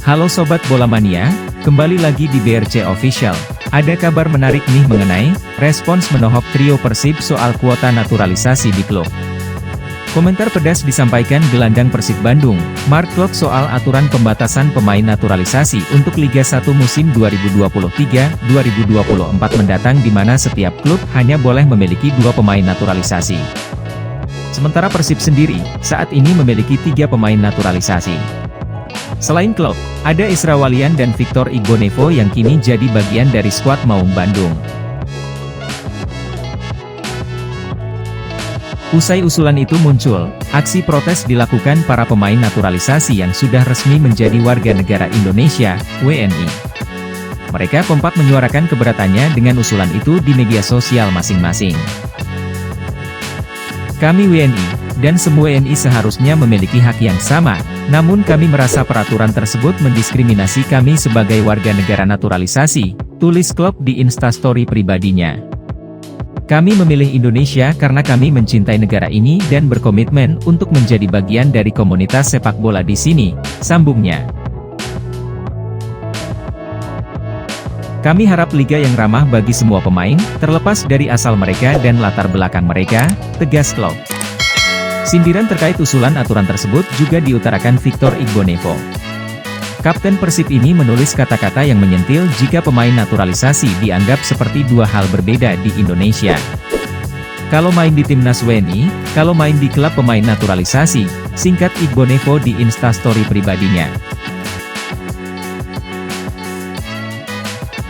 Halo Sobat Bola Mania, kembali lagi di BRC Official. Ada kabar menarik nih mengenai respons menohok trio Persib soal kuota naturalisasi di klub. Komentar pedas disampaikan gelandang Persib Bandung, Mark Klok soal aturan pembatasan pemain naturalisasi untuk Liga 1 musim 2023-2024 mendatang di mana setiap klub hanya boleh memiliki 2 pemain naturalisasi. Sementara Persib sendiri, saat ini memiliki 3 pemain naturalisasi. Selain Klok, ada Isra Walian dan Victor Igbonevo yang kini jadi bagian dari skuad Maung Bandung. Usai usulan itu muncul, aksi protes dilakukan para pemain naturalisasi yang sudah resmi menjadi warga negara Indonesia, WNI. Mereka kompak menyuarakan keberatannya dengan usulan itu di media sosial masing-masing. Kami WNI, dan semua WNI seharusnya memiliki hak yang sama, namun kami merasa peraturan tersebut mendiskriminasi kami sebagai warga negara naturalisasi, tulis Klok di Instastory pribadinya. Kami memilih Indonesia karena kami mencintai negara ini dan berkomitmen untuk menjadi bagian dari komunitas sepak bola di sini, sambungnya. Kami harap liga yang ramah bagi semua pemain, terlepas dari asal mereka dan latar belakang mereka, tegas Klok. Sindiran terkait usulan aturan tersebut juga diutarakan Victor Igbonevo. Kapten Persib ini menulis kata-kata yang menyentil jika pemain naturalisasi dianggap seperti dua hal berbeda di Indonesia. Kalau main di timnas WNI, kalau main di klub pemain naturalisasi, singkat Igbonevo di Instastory pribadinya.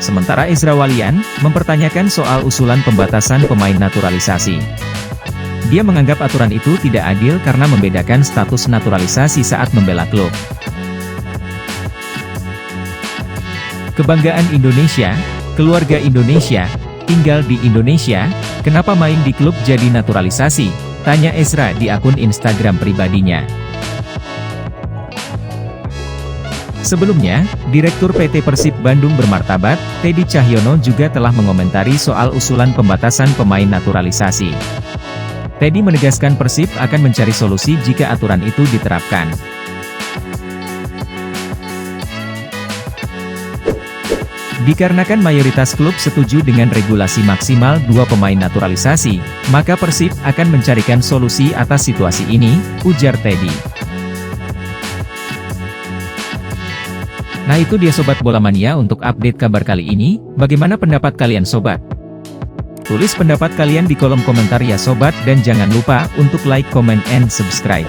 Sementara Isra Walian mempertanyakan soal usulan pembatasan pemain naturalisasi. Dia menganggap aturan itu tidak adil karena membedakan status naturalisasi saat membela klub. Kebanggaan Indonesia, keluarga Indonesia, tinggal di Indonesia, kenapa main di klub jadi naturalisasi? Tanya Isra di akun Instagram pribadinya. Sebelumnya, Direktur PT Persib Bandung Bermartabat, Teddy Cahyono juga telah mengomentari soal usulan pembatasan pemain naturalisasi. Teddy menegaskan Persib akan mencari solusi jika aturan itu diterapkan. Dikarenakan mayoritas klub setuju dengan regulasi maksimal 2 pemain naturalisasi, maka Persib akan mencarikan solusi atas situasi ini, ujar Teddy. Nah itu dia Sobat Bola Mania untuk update kabar kali ini, bagaimana pendapat kalian Sobat? Tulis pendapat kalian di kolom komentar ya Sobat dan jangan lupa untuk like, comment, and subscribe.